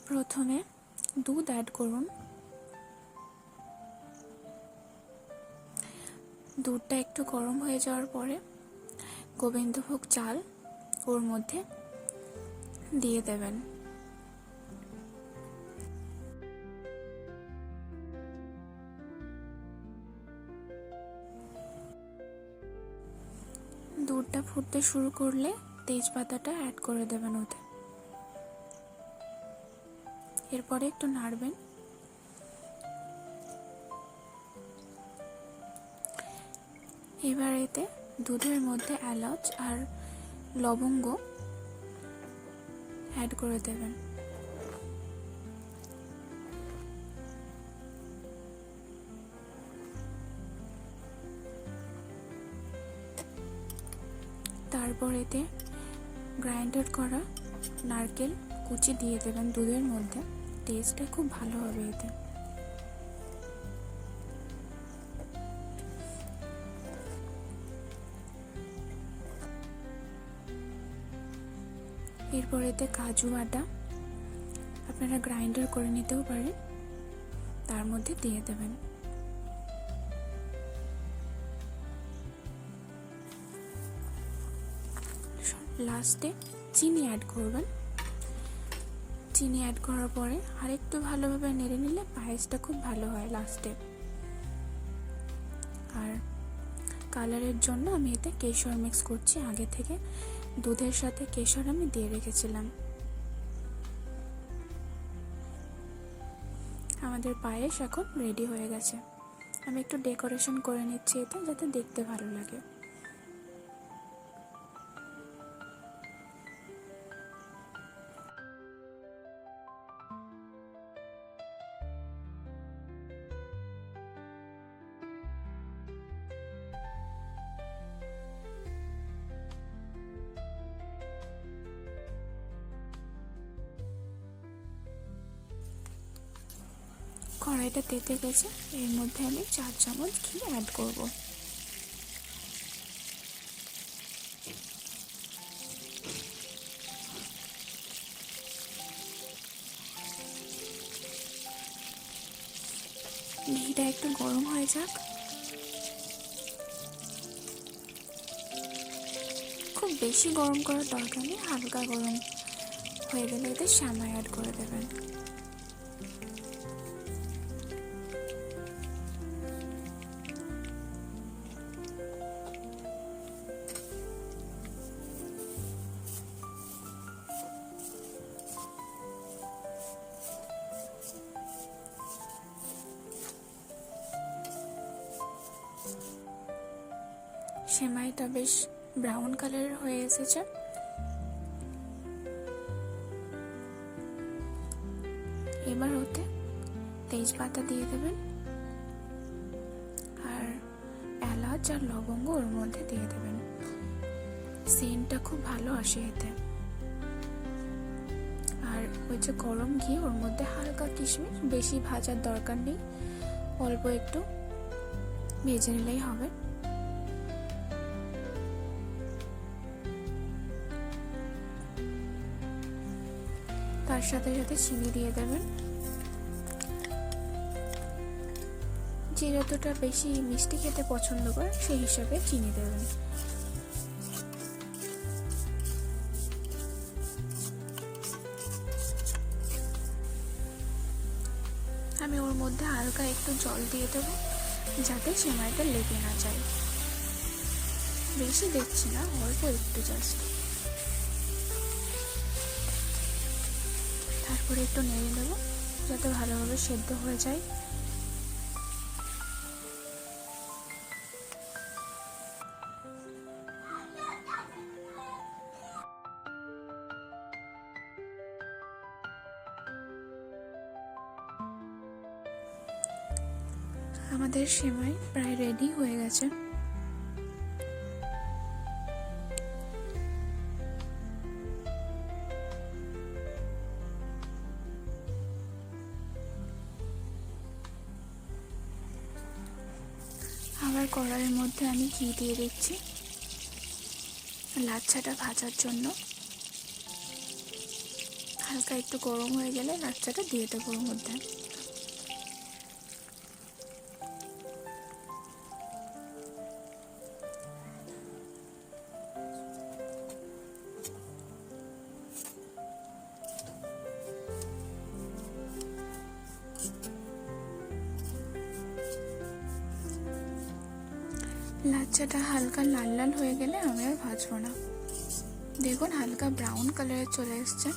প্রথমে দুধ অ্যাড করুন। দুধটা একটু গরম হয়ে যাওয়ার পরে গোবিন্দভোগ চাল ওর মধ্যে দিয়ে দেবেন। দুধটা ফুটতে শুরু করলে তেজপাতাটা অ্যাড করে দেবেন ওতে। এরপরে একটু নাড়বেন। এবার এতে দুধের মধ্যে এলাচ আর লবঙ্গ অ্যাড করে দেবেন। তারপর এতে গ্রাইন্ডার করা নারকেল কুচি দিয়ে দেবেন দুধের মধ্যে। টেস্টটা খুব ভালো হবে এতে। এরপর এতে কাজু বাটা আপনারা গ্রাইন্ডার করে নিতেও পারেন, তার মধ্যে দিয়ে দেবেন। লাস্টে চিনি অ্যাড করবেন। চিনি অ্যাড করার পরে আরেকটু ভালোভাবে নেড়ে নিলে পায়েসটা খুব ভালো হয় লাস্টে। আর কালারের জন্য আমি এতে কেশর মিক্স করছি। আগে থেকে দুধের সাথে কেশর আমি দিয়ে রেখেছিলাম। আমাদের পায়েস এখন রেডি হয়ে গেছে। আমি একটু ডেকোরেশন করে নিচ্ছি এতে, যাতে দেখতে ভালো লাগে। কড়াইটা তেতে গেছে, এর মধ্যে আমি 4 চামচ ঘি অ্যাড করব। ঘিটা একটু গরম হয়ে যাক। খুব বেশি গরম করার দরকার নেই, হালকা গরম হয়ে গেলে এতে সেমাই অ্যাড করে দেবেন। সেমাইটা বেশ ব্রাউন কালারের হয়ে এসেছে। এবার ওতে তেজপাতা দিয়ে দেবেন আর এলাচ আর লবঙ্গ ওর মধ্যে দিয়ে দেবেন। সেন্টটা খুব ভালো আসে এতে। আর ওই যে গরম ঘি, ওর মধ্যে হালকা কিশমিশ, বেশি ভাজার দরকার নেই, অল্প একটু ভেজে নিলেই হবে। তার সাথে সাথে চিনি দিয়ে দেবেন। যে যতটা বেশি মিষ্টি খেতে পছন্দ করে সেই হিসাবে চিনি দেবেন। আমি ওর মধ্যে হালকা একটু জল দিয়ে দেবো, যাতে সেমাইটা লেগে না যায়। বেশি দেখছি না, অল্প একটু জাস্ট। তারপরে একটু নেড়ে দেবো যাতে ভালোভাবে সেদ্ধ হয়ে যায়। আমাদের সেমাই প্রায় রেডি হয়ে গেছে। আবার কড়াইয়ের মধ্যে আমি ঘি দিয়ে দিচ্ছি লাচ্ছাটা ভাজার জন্য। হালকা একটু গরম হয়ে গেলে লাচ্চাটা দিয়ে দেবো ওর মধ্যে। লাচ্চাটা হালকা লাল লাল হয়ে গেলে আমি আর ভাজবো না। দেখুন হালকা ব্রাউন কালারে চলে এসছে।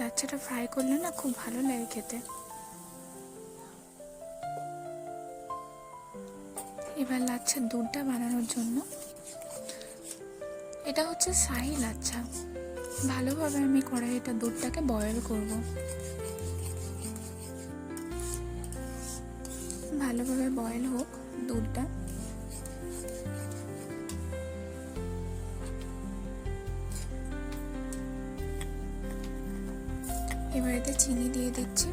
লাচ্চাটা ফ্রাই করলে না খুব ভালো লাগে খেতে। এবার লাচ্ছার দুধটা বানানোর জন্য, এটা হচ্ছে শাহী লাচ্ছা, ভালোভাবে আমি কড়াইটা দুধটাকে বয়েল করব। ভালোভাবে বয়েল হোক দুধটা। এবার এতে চিনি দিয়ে দিচ্ছি।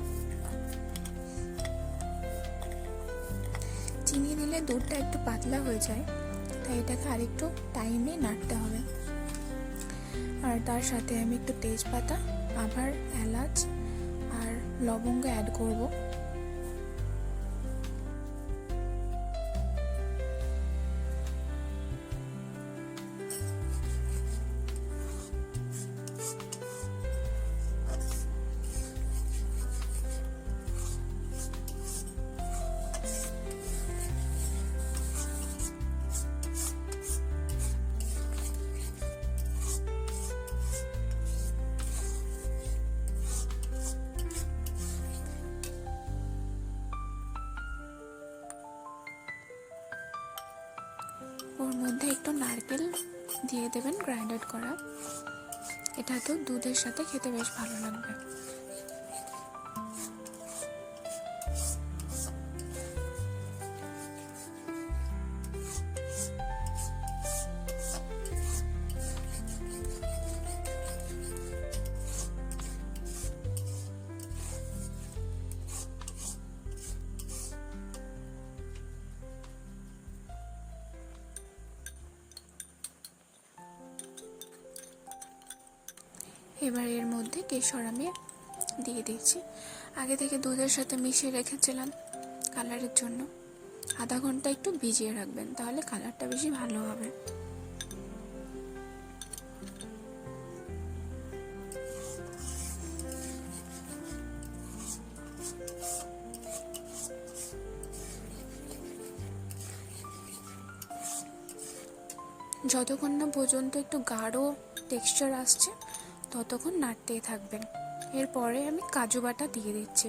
চিনি দিলে দুধটা একটু পাতলা হয়ে যায়, তাই এটাকে আরেকটু টাইমে নাড়তে হবে। আর তার সাথে আমি একটু তেজপাতা, আবার এলাচ আর লবঙ্গ অ্যাড করব। ওর মধ্যে একটু নারকেল দিয়ে দেবেন গ্রাইন্ডেড করা। এটা তো দুধের সাথে খেতে বেশ ভালো লাগবে। এবার এর মধ্যে কেশর আমি দিয়ে দিচ্ছি। আগে থেকে দুধের সাথে মিশিয়ে রেখেছিলাম কালারের জন্য। আধা ঘন্টা একটু ভিজিয়ে রাখবেন, তাহলে কালারটা বেশি ভালো হবে। যতক্ষণ না পর্যন্ত একটু গাঢ় টেক্সচার আসছে ততক্ষণ নাড়তেই থাকবেন। এরপরে আমি কাজু বাটা দিয়ে দিচ্ছি।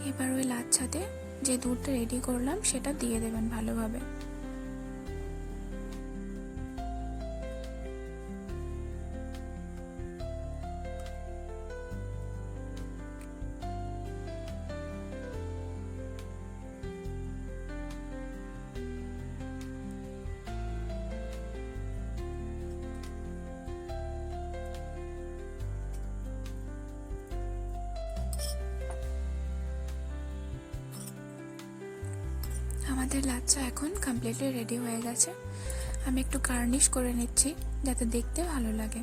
এবার ওই লাচ্ছাতে যে দুধটা রেডি করলাম সেটা দিয়ে দেবেন ভালোভাবে। আমাদের লাচ্ছা এখন কমপ্লিটলি রেডি হয়ে গেছে। আমি একটু গার্নিশ করে নিচ্ছি যাতে দেখতে ভালো লাগে।